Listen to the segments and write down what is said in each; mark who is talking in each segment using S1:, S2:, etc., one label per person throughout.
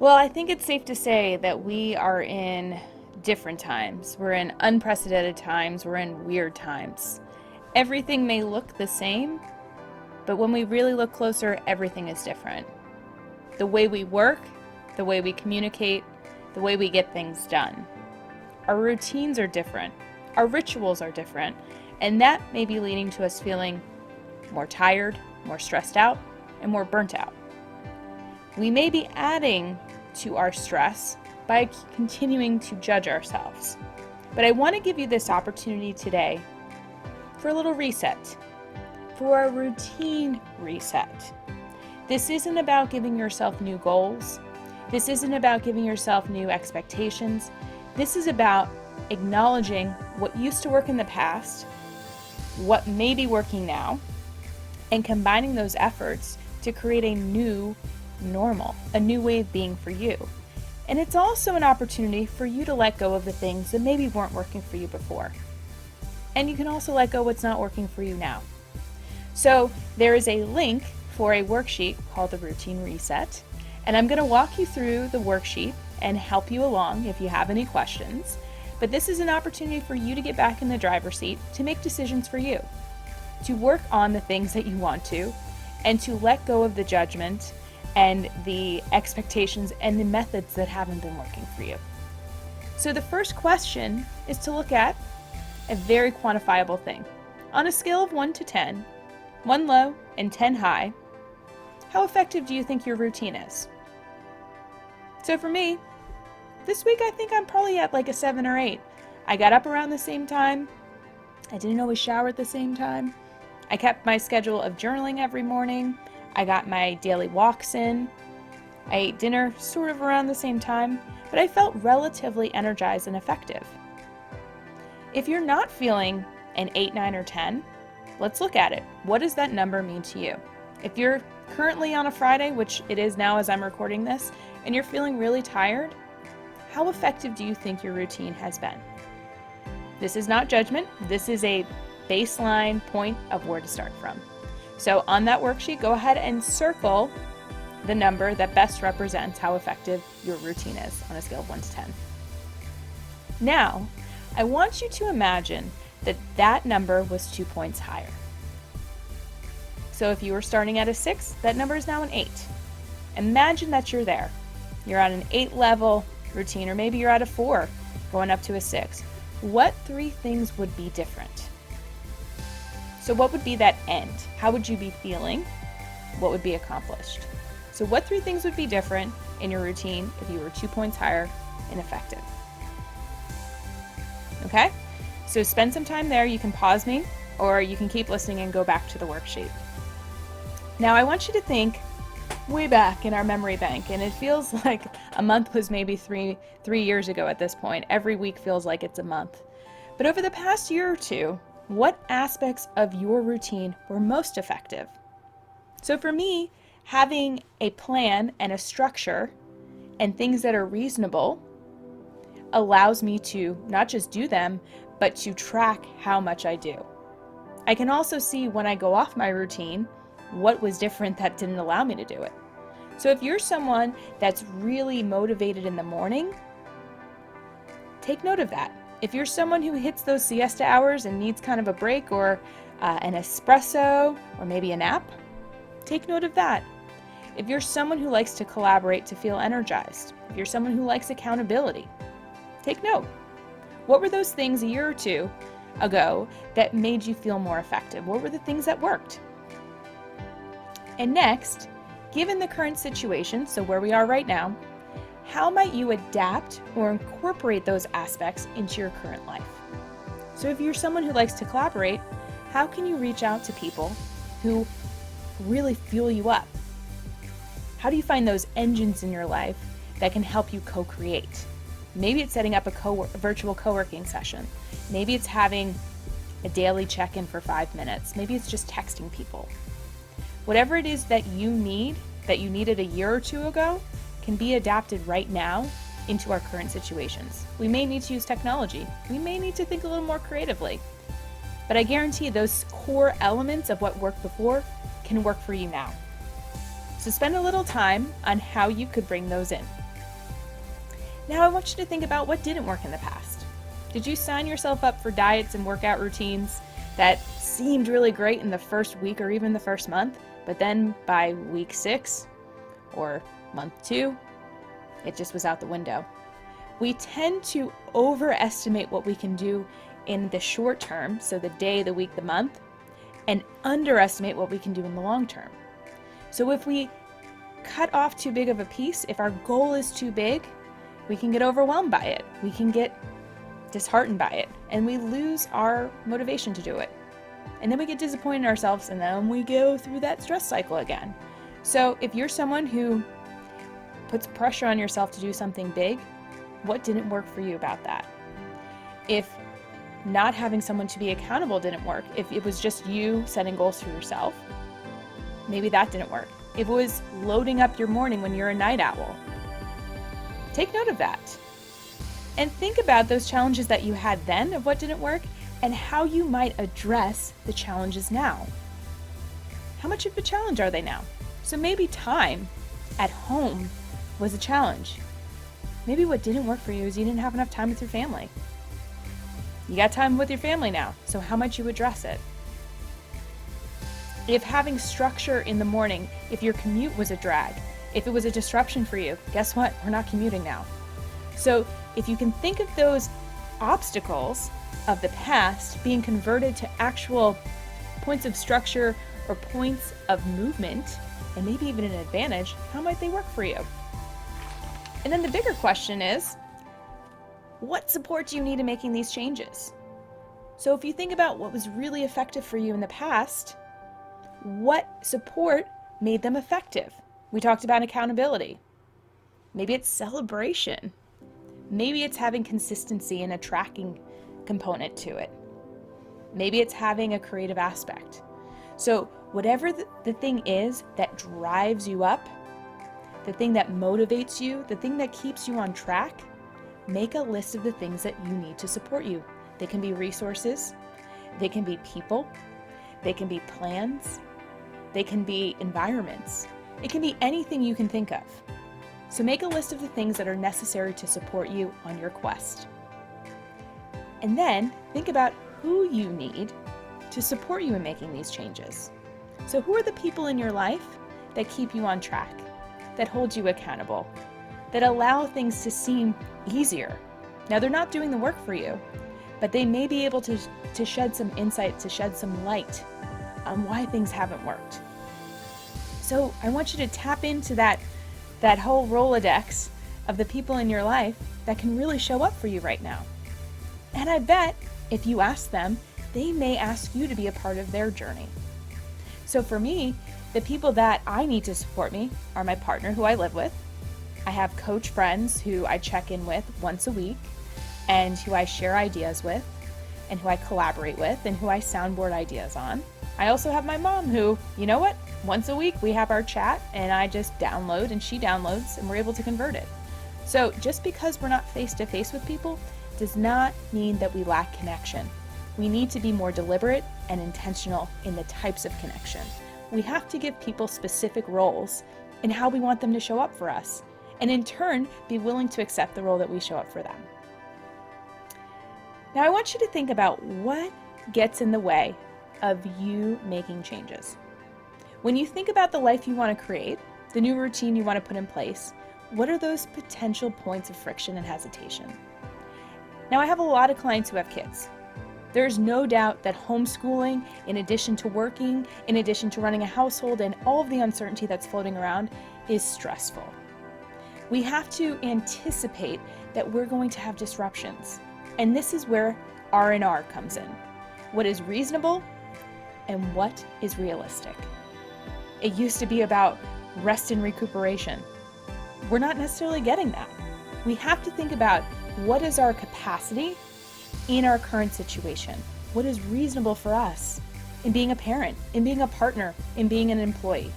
S1: Well, I think it's safe to say that we are in different times. We're in unprecedented times. We're in weird times. Everything may look the same, but when we really look closer, everything is different. The way we work, the way we communicate, the way we get things done. Our routines are different. Our rituals are different. And that may be leading to us feeling more tired, more stressed out, and more burnt out. We may be adding to our stress by continuing to judge ourselves. But I want to give you this opportunity today for a little reset, for a routine reset. This isn't about giving yourself new goals. This isn't about giving yourself new expectations. This is about acknowledging what used to work in the past, what may be working now, and combining those efforts to create a new normal, a new way of being for you. And it's also an opportunity for you to let go of the things that maybe weren't working for you before. And you can also let go what's not working for you now. So there is a link for a worksheet called the Routine Reset. And I'm going to walk you through the worksheet and help you along if you have any questions. But this is an opportunity for you to get back in the driver's seat, to make decisions for you, to work on the things that you want to, and to let go of the judgment and the expectations and the methods that haven't been working for you. So the first question is to look at a very quantifiable thing. On a scale of 1 to 10, 1 low and 10 high, how effective do you think your routine is? So for me, this week I think I'm probably at like a 7 or 8. I got up around the same time. I didn't always shower at the same time. I kept my schedule of journaling every morning. I got my daily walks in. I ate dinner sort of around the same time, but I felt relatively energized and effective. If you're not feeling an 8, 9, or 10, let's look at it. What does that number mean to you? If you're currently on a Friday, which it is now as I'm recording this, and you're feeling really tired, how effective do you think your routine has been? This is not judgment. This is a baseline point of where to start from. So on that worksheet, go ahead and circle the number that best represents how effective your routine is on a scale of 1 to 10. Now, I want you to imagine that that number was 2 points higher. So if you were starting at a 6, that number is now an 8. Imagine that you're there. You're at an 8 level routine, or maybe you're at a 4, going up to a 6. What 3 things would be different? So what would be that end? How would you be feeling? What would be accomplished? So what 3 things would be different in your routine if you were 2 points higher and effective? Okay? So spend some time there. You can pause me, or you can keep listening and go back to the worksheet. Now I want you to think way back in our memory bank, and it feels like a month was maybe three years ago at this point. Every week feels like it's a month. But over the past year or two, what aspects of your routine were most effective? So for me, having a plan and a structure and things that are reasonable allows me to not just do them, but to track how much I do. I can also see when I go off my routine what was different that didn't allow me to do it. So if you're someone that's really motivated in the morning, take note of that. If you're someone who hits those siesta hours and needs kind of a break, or an espresso, or maybe a nap, take note of that. If you're someone who likes to collaborate to feel energized, if you're someone who likes accountability, take note. What were those things a year or two ago that made you feel more effective? What were the things that worked? And next, given the current situation, so where we are right now, how might you adapt or incorporate those aspects into your current life? So if you're someone who likes to collaborate, how can you reach out to people who really fuel you up? How do you find those engines in your life that can help you co-create? Maybe it's setting up a virtual co-working session. Maybe it's having a daily check-in for 5 minutes. Maybe it's just texting people. Whatever it is that you need, that you needed a year or two ago, can be adapted right now into our current situations. We may need to use technology. We may need to think a little more creatively. But I guarantee those core elements of what worked before can work for you now. So spend a little time on how you could bring those in. Now I want you to think about what didn't work in the past. Did you sign yourself up for diets and workout routines that seemed really great in the first week or even the first month, but then by week 6 or month 2, it just was out the window? We tend to overestimate what we can do in the short term, so the day, the week, the month, and underestimate what we can do in the long term. So if we cut off too big of a piece, if our goal is too big, we can get overwhelmed by it. We can get disheartened by it, and we lose our motivation to do it. And then we get disappointed in ourselves, and then we go through that stress cycle again. So if you're someone who puts pressure on yourself to do something big, what didn't work for you about that? If not having someone to be accountable didn't work, if it was just you setting goals for yourself, maybe that didn't work. If it was loading up your morning when you're a night owl, take note of that. And think about those challenges that you had then of what didn't work and how you might address the challenges now. How much of a challenge are they now? So maybe time at home was a challenge. Maybe what didn't work for you is you didn't have enough time with your family. You got time with your family now, so how might you address it? If having structure in the morning, if your commute was a drag, if it was a disruption for you, guess what? We're not commuting now. So if you can think of those obstacles of the past being converted to actual points of structure or points of movement, and maybe even an advantage, how might they work for you? And then the bigger question is, what support do you need in making these changes? So if you think about what was really effective for you in the past, what support made them effective? We talked about accountability. Maybe it's celebration. Maybe it's having consistency and a tracking component to it. Maybe it's having a creative aspect. So whatever the thing is that drives you up, the thing that motivates you, the thing that keeps you on track, make a list of the things that you need to support you. They can be resources, they can be people, they can be plans, they can be environments. It can be anything you can think of. So make a list of the things that are necessary to support you on your quest. And then think about who you need to support you in making these changes. So who are the people in your life that keep you on track, that hold you accountable, that allow things to seem easier? Now, they're not doing the work for you, but they may be able to shed some insight, to shed some light on why things haven't worked. So I want you to tap into that whole Rolodex of the people in your life that can really show up for you right now. And I bet if you ask them, they may ask you to be a part of their journey. So for me, the people that I need to support me are my partner who I live with. I have coach friends who I check in with once a week and who I share ideas with and who I collaborate with and who I soundboard ideas on. I also have my mom who, you know what? Once a week we have our chat and I just download and she downloads and we're able to convert it. So just because we're not face to face with people does not mean that we lack connection. We need to be more deliberate and intentional in the types of connection. We have to give people specific roles in how we want them to show up for us, and in turn, be willing to accept the role that we show up for them. Now, I want you to think about what gets in the way of you making changes. When you think about the life you want to create, the new routine you want to put in place, what are those potential points of friction and hesitation? Now, I have a lot of clients who have kids. There's no doubt that homeschooling, in addition to working, in addition to running a household and all of the uncertainty that's floating around, is stressful. We have to anticipate that we're going to have disruptions. And this is where R&R comes in. What is reasonable and what is realistic. It used to be about rest and recuperation. We're not necessarily getting that. We have to think about what is our capacity in our current situation. What is reasonable for us in being a parent, in being a partner, in being an employee?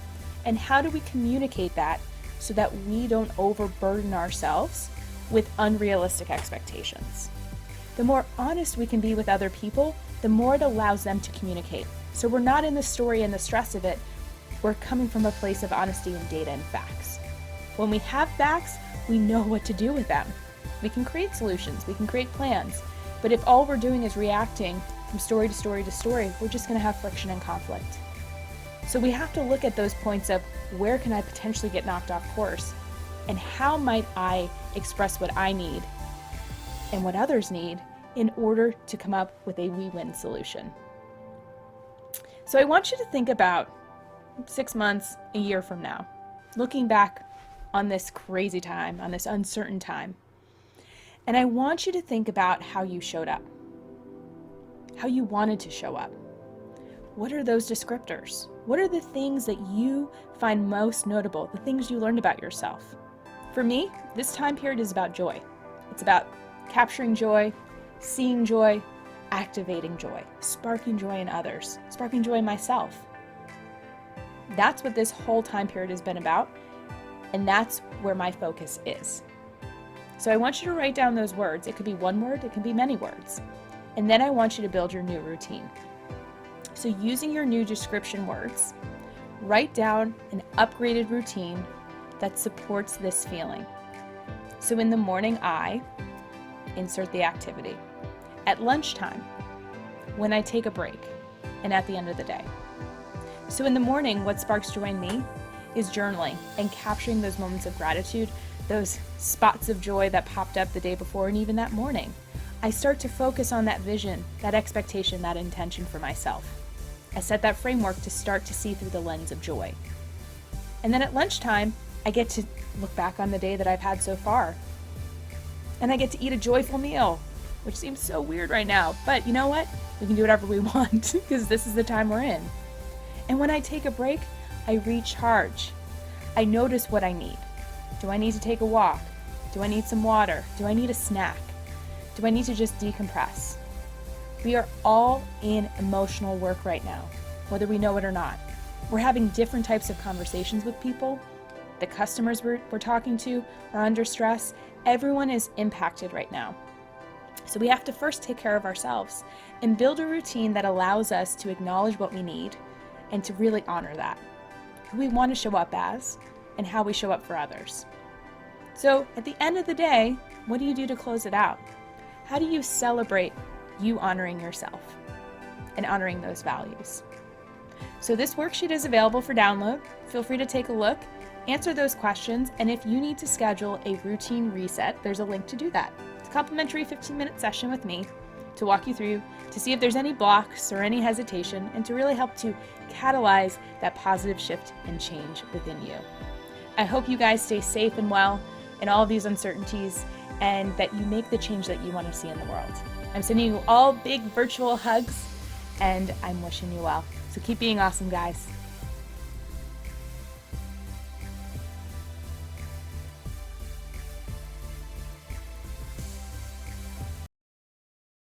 S1: And how do we communicate that so that we don't overburden ourselves with unrealistic expectations? The more honest we can be with other people, the more it allows them to communicate. So we're not in the story and the stress of it. We're coming from a place of honesty and data and facts. When we have facts, we know what to do with them. We can create solutions, we can create plans. But if all we're doing is reacting from story to story to story, we're just going to have friction and conflict. So we have to look at those points of where can I potentially get knocked off course, and how might I express what I need and what others need in order to come up with a we-win solution. So I want you to think about 6 months, a year from now, looking back on this crazy time, on this uncertain time. And I want you to think about how you showed up, how you wanted to show up. What are those descriptors? What are the things that you find most notable, the things you learned about yourself? For me, this time period is about joy. It's about capturing joy, seeing joy, activating joy, sparking joy in others, sparking joy in myself. That's what this whole time period has been about, and that's where my focus is. So I want you to write down those words. It could be one word, it can be many words. And then I want you to build your new routine. So using your new description words, write down an upgraded routine that supports this feeling. So in the morning, I insert the activity. At lunchtime, when I take a break, and at the end of the day. So in the morning, what sparks joy in me is journaling and capturing those moments of gratitude, those spots of joy that popped up the day before and even that morning. I start to focus on that vision, that expectation, that intention for myself. I set that framework to start to see through the lens of joy. And then at lunchtime, I get to look back on the day that I've had so far. And I get to eat a joyful meal, which seems so weird right now. But you know what? We can do whatever we want because this is the time we're in. And when I take a break, I recharge. I notice what I need. Do I need to take a walk? Do I need some water? Do I need a snack? Do I need to just decompress? We are all in emotional work right now, whether we know it or not. We're having different types of conversations with people. The customers we're talking to are under stress. Everyone is impacted right now. So we have to first take care of ourselves and build a routine that allows us to acknowledge what we need and to really honor that, who we want to show up as and how we show up for others. So at the end of the day, what do you do to close it out? How do you celebrate you honoring yourself and honoring those values? So this worksheet is available for download. Feel free to take a look, answer those questions, and if you need to schedule a routine reset, there's a link to do that. It's a complimentary 15-minute session with me to walk you through, to see if there's any blocks or any hesitation, and to really help to catalyze that positive shift and change within you. I hope you guys stay safe and well in all of these uncertainties, and that you make the change that you want to see in the world. I'm sending you all big virtual hugs, and I'm wishing you well. So keep being awesome, guys.